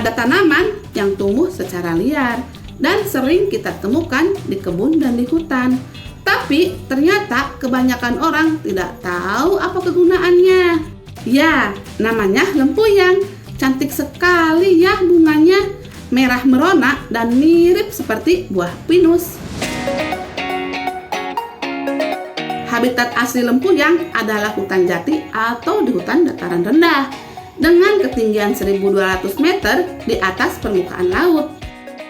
Ada tanaman yang tumbuh secara liar dan sering kita temukan di kebun dan di hutan. Tapi ternyata kebanyakan orang tidak tahu apa kegunaannya. Ya, namanya lempuyang. Cantik sekali ya bunganya. Merah merona dan mirip seperti buah pinus. Habitat asli lempuyang adalah hutan jati atau di hutan dataran rendah dengan ketinggian 1.200 meter di atas permukaan laut.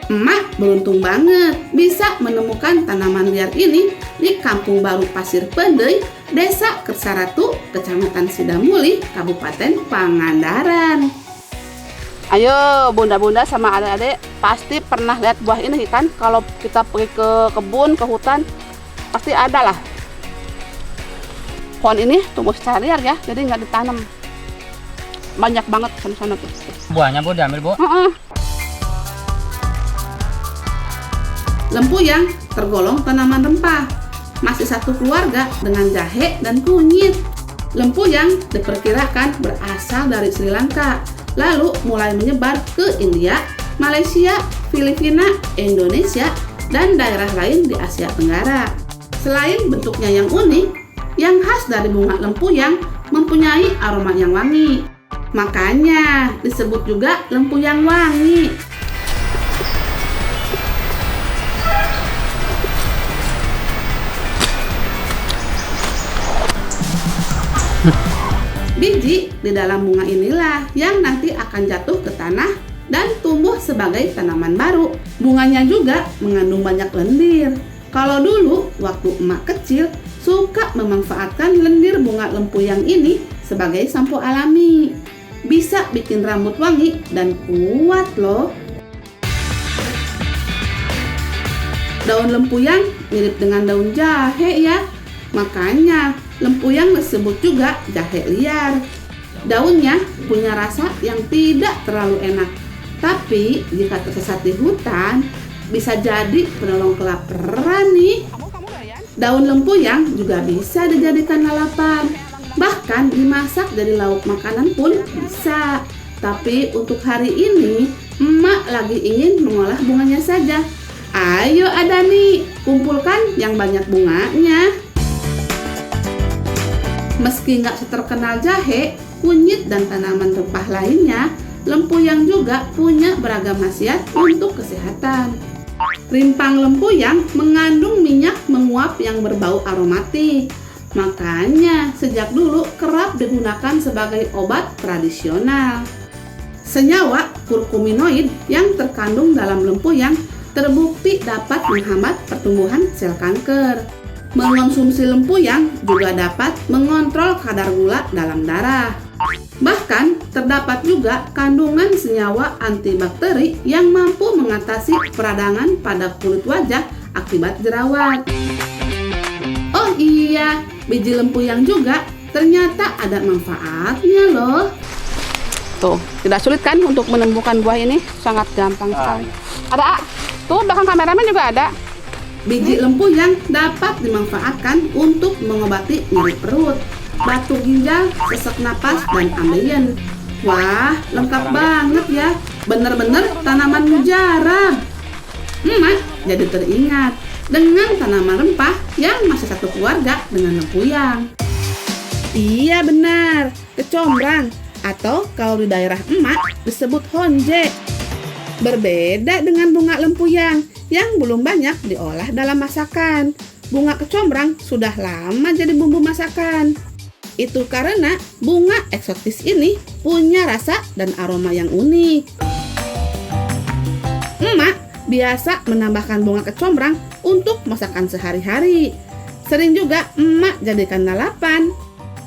Emak beruntung banget bisa menemukan tanaman liar ini di Kampung Baru Pasir Pendei, Desa Kersaratu, Kecamatan Sidamuli, Kabupaten Pangandaran. Ayo bunda-bunda sama adik-adik pasti pernah lihat buah ini kan? Kalau kita pergi ke kebun, ke hutan pasti ada lah. Pohon ini tumbuh secara liar ya, jadi nggak ditanam. Banyak banget sana-sana tuh. Buahnya Bu diambil Bu? Lempuyang tergolong tanaman rempah, masih satu keluarga dengan jahe dan kunyit. Lempuyang diperkirakan berasal dari Sri Lanka, lalu mulai menyebar ke India, Malaysia, Filipina, Indonesia, dan daerah lain di Asia Tenggara. Selain bentuknya yang unik, yang khas dari bunga lempuyang mempunyai aroma yang wangi. Makanya disebut juga lempuyang wangi. Biji di dalam bunga inilah yang nanti akan jatuh ke tanah dan tumbuh sebagai tanaman baru. Bunganya juga mengandung banyak lendir. Kalau dulu waktu emak kecil suka memanfaatkan lendir bunga lempuyang ini sebagai sampo alami. Bisa bikin rambut wangi dan kuat loh. Daun lempuyang mirip dengan daun jahe ya. Makanya lempuyang disebut juga jahe liar. Daunnya punya rasa yang tidak terlalu enak. Tapi jika tersesat di hutan, bisa jadi penolong kelaparan nih. Daun lempuyang juga bisa dijadikan lalapan. Bahkan dimasak jadi lauk makanan pun bisa. Tapi untuk hari ini, emak lagi ingin mengolah bunganya saja. Ayo Adani, kumpulkan yang banyak bunganya. Meski nggak seterkenal jahe, kunyit, dan tanaman rempah lainnya, lempuyang juga punya beragam khasiat untuk kesehatan. Rimpang lempuyang mengandung minyak menguap yang berbau aromatik. Makanya sejak dulu kerap digunakan sebagai obat tradisional. Senyawa kurkuminoid yang terkandung dalam lempuyang terbukti dapat menghambat pertumbuhan sel kanker. Mengonsumsi lempuyang juga dapat mengontrol kadar gula dalam darah. Bahkan terdapat juga kandungan senyawa antibakteri yang mampu mengatasi peradangan pada kulit wajah akibat jerawat. Oh iya, biji lempuyang juga ternyata ada manfaatnya loh. Tuh, tidak sulit kan untuk menemukan buah ini? Sangat gampang sekali. Ada, tuh belakang kameramen juga ada. Biji lempuyang dapat dimanfaatkan untuk mengobati nyeri perut, batuk ginjal, sesak napas, dan ambeien. Wah, lengkap banget ya. Bener-bener tanaman mujarab. Emak jadi teringat dengan tanaman rempah yang masih satu keluarga dengan lempuyang. Iya benar, kecombrang atau kalau di daerah emak disebut honje. Berbeda dengan bunga lempuyang yang belum banyak diolah dalam masakan. Bunga kecombrang sudah lama jadi bumbu masakan. Itu karena bunga eksotis ini punya rasa dan aroma yang unik. Emak biasa menambahkan bunga kecombrang untuk masakan sehari-hari. Sering juga emak jadikan lalapan.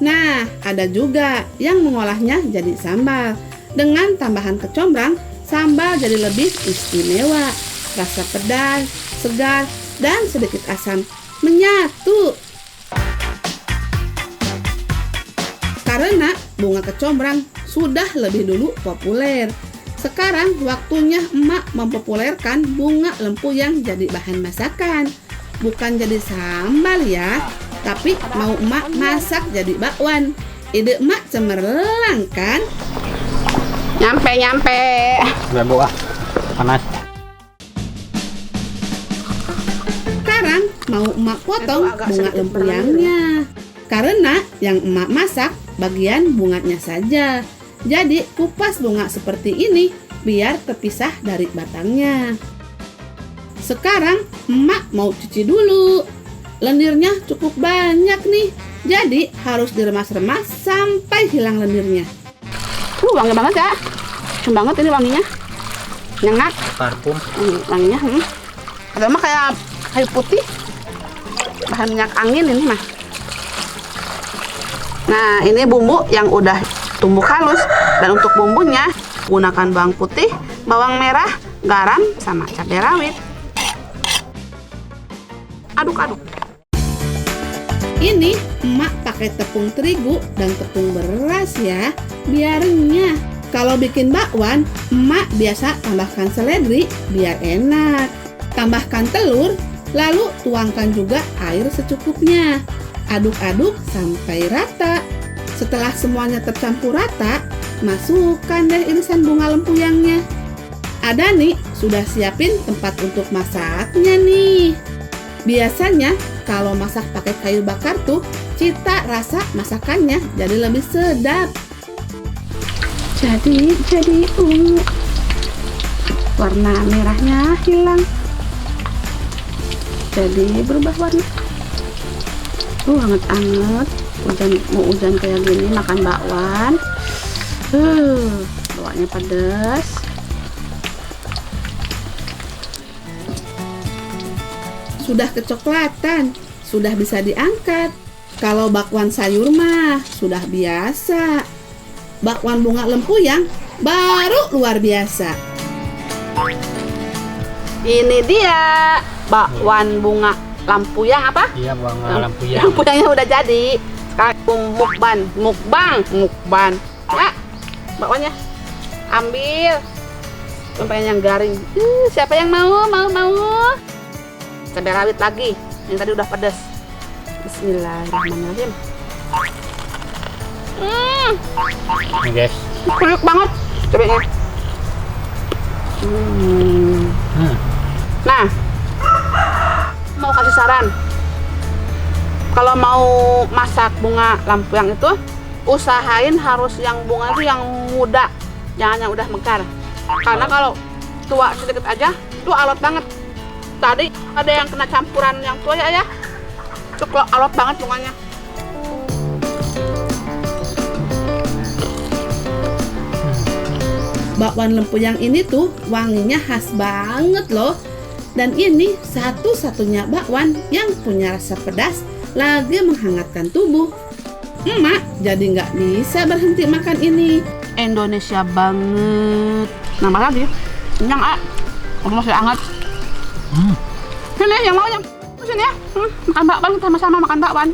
Nah, ada juga yang mengolahnya jadi sambal. Dengan tambahan kecombrang, sambal jadi lebih istimewa. Rasa pedas, segar, dan sedikit asam menyatu. Karena bunga kecombrang sudah lebih dulu populer, sekarang waktunya emak mempopulerkan bunga lempuyang jadi bahan masakan. Bukan jadi sambal ya, tapi mau emak masak jadi bakwan. Ide emak cemerlang kan? Nyampe. Udah buah panas. Sekarang mau emak potong Itu agak bunga sedikit lempuyangnya. Karena yang emak masak bagian bunganya saja. Jadi kupas bunga seperti ini biar terpisah dari batangnya. Sekarang emak mau cuci dulu. Lendirnya cukup banyak nih. Jadi harus diremas-remas sampai hilang lendirnya. Wangi banget ya. Cium banget ini wanginya. Nyengat. Parfum. Wanginya. Ada mah kayak kayu putih. Bahan minyak angin ini mah. Nah, ini bumbu yang udah tumbuk halus. Dan untuk bumbunya gunakan bawang putih, bawang merah, garam, sama cabai rawit. Aduk-aduk. Ini emak pakai tepung terigu dan tepung beras ya, biar renyah. Kalau bikin bakwan, emak biasa tambahkan seledri biar enak. Tambahkan telur, lalu tuangkan juga air secukupnya. Aduk-aduk sampai rata. Setelah semuanya tercampur rata, masukkan deh irisan bunga lempuyangnya. Ada nih, sudah siapin tempat untuk masaknya nih. Biasanya kalau masak pakai kayu bakar tuh, cita rasa masakannya jadi lebih sedap. Jadi ungu. Warna merahnya hilang. Jadi berubah warna. Anget-anget. Mau hujan kayak gini makan bakwan. Bawanya pedas. Sudah kecoklatan, sudah bisa diangkat. Kalau bakwan sayur mah sudah biasa. Bakwan bunga lempuyang baru luar biasa. Ini dia bakwan bunga lampuyang apa? Iya, bunga lampuyang. Lampuyangnya udah jadi. Sekarang mukbang. Ya, bakwannya ambil. Pengen yang garing. Siapa yang mau? Cabai rawit lagi. Yang tadi udah pedas. Bismillahirrahmanirrahim. Nih guys. Kriuk banget cabainya. Nah, mau kasih saran. Kalau mau masak bunga lampuyang itu, usahain harus yang bunga itu yang muda, jangan yang udah mekar. Karena kalau tua sedikit aja, itu alot banget. Tadi ada yang kena campuran yang tua ya, itu alot banget bunganya. Bakwan lempuyang ini tuh wanginya khas banget loh. Dan ini satu-satunya bakwan yang punya rasa pedas lagi menghangatkan tubuh. Emak jadi nggak bisa berhenti makan ini. Indonesia banget. Nambah lagi. Kenyang, masih hangat. Sini yang mau yang sini ya. Makan bakwan, sama-sama makan bakwan.